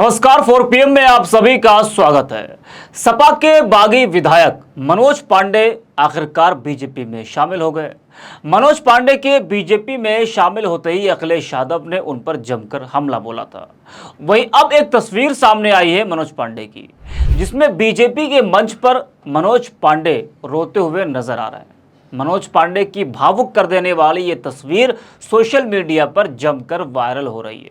नमस्कार 4 PM में आप सभी का स्वागत है। सपा के बागी विधायक मनोज पांडे आखिरकार बीजेपी में शामिल हो गए। मनोज पांडे के बीजेपी में शामिल होते ही अखिलेश यादव ने उन पर जमकर हमला बोला था। वहीं अब एक तस्वीर सामने आई है मनोज पांडे की, जिसमें बीजेपी के मंच पर मनोज पांडे रोते हुए नजर आ रहे हैं। मनोज पांडे की भावुक कर देने वाली ये तस्वीर सोशल मीडिया पर जमकर वायरल हो रही है।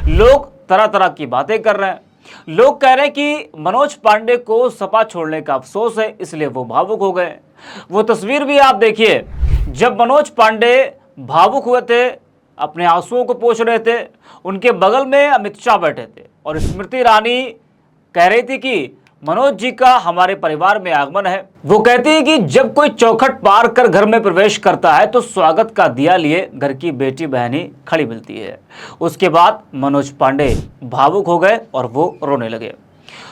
लोग तरह तरह की बातें कर रहे हैं। लोग कह रहे हैं कि मनोज पांडे को सपा छोड़ने का अफसोस है, इसलिए वो भावुक हो गए। वो तस्वीर भी आप देखिए, जब मनोज पांडे भावुक हुए थे, अपने आंसुओं को पोंछ रहे थे, उनके बगल में अमित शाह बैठे थे और स्मृति ईरानी कह रही थी कि मनोज जी का हमारे परिवार में आगमन है। वो कहती है कि जब कोई चौखट पार कर घर में प्रवेश करता है तो स्वागत का दिया लिए घर की बेटी बहनी खड़ी मिलती है। उसके बाद मनोज पांडे भावुक हो गए और वो रोने लगे।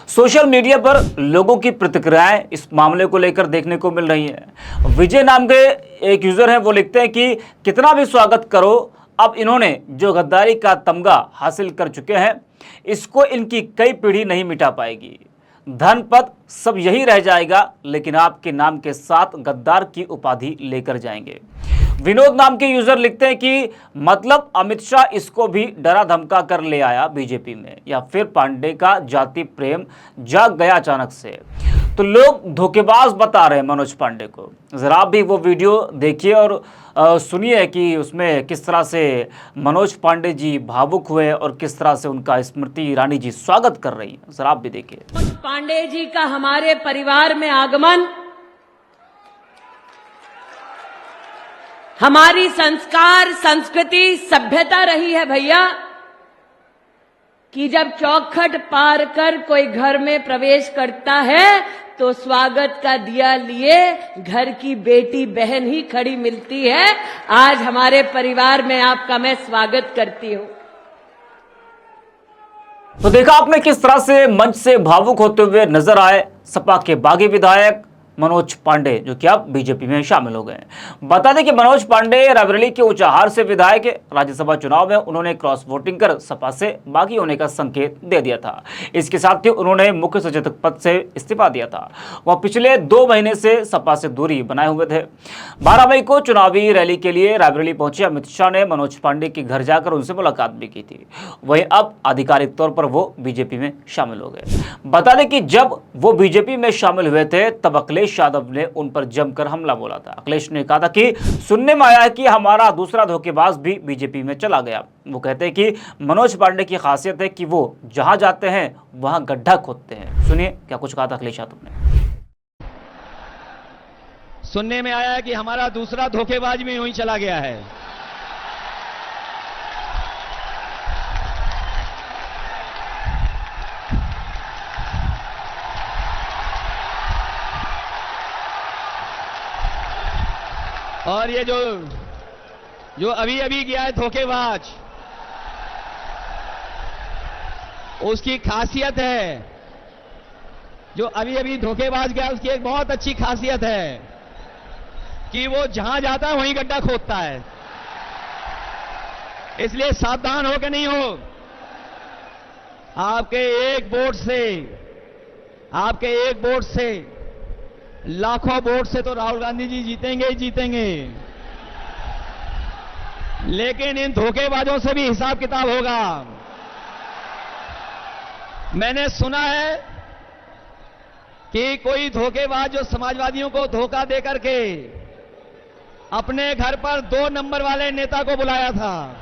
सोशल मीडिया पर लोगों की प्रतिक्रियाएं इस मामले को लेकर देखने को मिल रही हैं। विजय नाम के एक यूजर हैं, वो लिखते हैं कि कितना भी स्वागत करो, अब इन्होंने जो गद्दारी का तमगा हासिल कर चुके हैं, इसको इनकी कई पीढ़ी नहीं मिटा पाएगी। धन पद सब यही रह जाएगा, लेकिन आपके नाम के साथ गद्दार की उपाधि लेकर जाएंगे। विनोद नाम के यूजर लिखते हैं कि मतलब अमित शाह इसको भी डरा धमका कर ले आया बीजेपी में, या फिर पांडे का जाति प्रेम जाग गया अचानक से। तो लोग धोखेबाज बता रहे हैं मनोज पांडे को। जरा आप भी वो वीडियो देखिए और सुनिए कि उसमें किस तरह से मनोज पांडे जी भावुक हुए और किस तरह से उनका स्मृति ईरानी जी स्वागत कर रही है। जरा आप भी देखिए। मनोज पांडे जी का हमारे परिवार में आगमन हमारी संस्कार, संस्कृति, सभ्यता रही है भैया, कि जब चौखट पार कर कोई घर में प्रवेश करता है तो स्वागत का दिया लिए घर की बेटी बहन ही खड़ी मिलती है। आज हमारे परिवार में आपका मैं स्वागत करती हूं। तो देखा आपने किस तरह से मंच से भावुक होते हुए नजर आए सपा के बागी विधायक मनोज पांडे, जो कि अब बीजेपी में शामिल हो गए। बता दें कि मनोज पांडे रायबरेली के ऊंचाहार से विधायक है। राज्यसभा चुनाव में उन्होंने क्रॉस वोटिंग कर सपा से बागी होने का संकेत दे दिया था। इसके साथ ही उन्होंने मुख्य सचेतक पद से इस्तीफा दिया था। वह पिछले 2 महीने से सपा से दूरी बनाए हुए थे। 12 मई को चुनावी रैली के लिए रायबरेली पहुंचे अमित शाह ने मनोज पांडे के घर जाकर उनसे मुलाकात भी की थी। वहीं अब आधिकारिक तौर पर वो बीजेपी में शामिल हो गए। बता दें कि जब वो बीजेपी में शामिल हुए थे तब अखिलेश यादव ने उन पर जमकर हमला बोला था। अखिलेश ने कहा था कि सुनने में आया है कि हमारा दूसरा धोखेबाज भी बीजेपी में चला गया। वो कहते हैं कि मनोज पांडे की खासियत है कि वो जहां जाते हैं वहां गड्ढा खोदते हैं। सुनिए क्या कुछ कहा था अखिलेश यादव ने। सुनने में आया है कि हमारा दूसरा धोखेबाज भी यूं ही चला गया है। और ये जो अभी अभी गया है धोखेबाज, उसकी खासियत है, जो अभी अभी धोखेबाज गया उसकी एक बहुत अच्छी खासियत है कि वो जहां जाता है वहीं गड्ढा खोदता है। इसलिए सावधान हो के नहीं हो। आपके एक वोट से लाखों वोट से तो राहुल गांधी जी जीतेंगे ही जीतेंगे, लेकिन इन धोखेबाजों से भी हिसाब किताब होगा। मैंने सुना है कि कोई धोखेबाज जो समाजवादियों को धोखा दे करके अपने घर पर 2 नंबर वाले नेता को बुलाया था।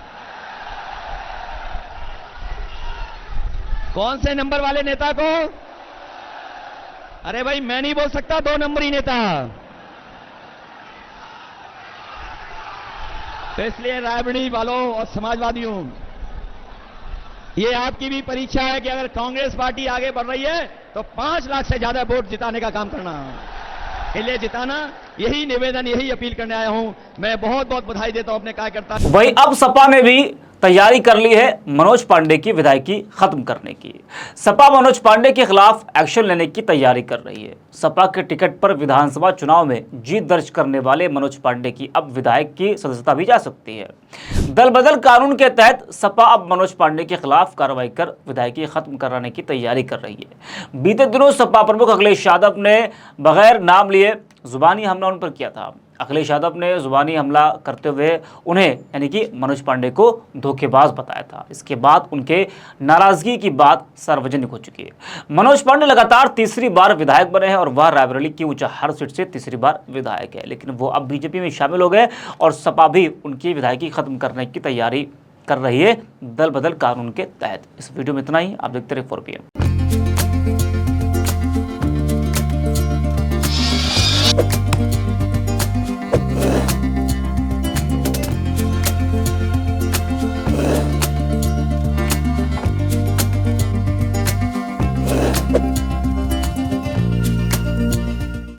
कौन से नंबर वाले नेता को? अरे भाई, मैं नहीं बोल सकता 2 नंबरी नेता। तो इसलिए रायबरेली वालों और समाजवादियों, ये आपकी भी परीक्षा है कि अगर कांग्रेस पार्टी आगे बढ़ रही है तो 5 लाख से ज्यादा वोट जिताने का काम करना, इसलिए जिताना, यही निवेदन, यही अपील करने आया हूं। मैं बहुत बहुत बधाई देता हूं अपने कार्यकर्ता। वहीं अब सपा ने भी तैयारी कर ली है मनोज पांडे की विधायकी खत्म करने की। सपा मनोज पांडे के खिलाफ एक्शन लेने की तैयारी कर रही है। सपा के टिकट पर विधानसभा चुनाव में जीत दर्ज करने वाले मनोज पांडे की अब विधायक की सदस्यता भी जा सकती है। दल बदल कानून के तहत सपा अब मनोज पांडे के खिलाफ कार्रवाई कर विधायकी खत्म कराने की तैयारी कर रही है। बीते दिनों सपा प्रमुख अखिलेश यादव ने बगैर नाम लिए जुबानी हमला उन पर किया था। अखिलेश यादव ने जुबानी हमला करते हुए उन्हें यानी कि मनोज पांडे को धोखेबाज बताया था। इसके बाद उनके नाराजगी की बात सार्वजनिक हो चुकी है। मनोज पांडे लगातार तीसरी बार विधायक बने हैं और वह रायबरेली की ऊंचाहार सीट से तीसरी बार विधायक है, लेकिन वो अब बीजेपी में शामिल हो गए और सपा भी उनकी विधायकी खत्म करने की तैयारी कर रही है दल बदल कानून के तहत। इस वीडियो में इतना ही। आप देखते रहिए 4PM।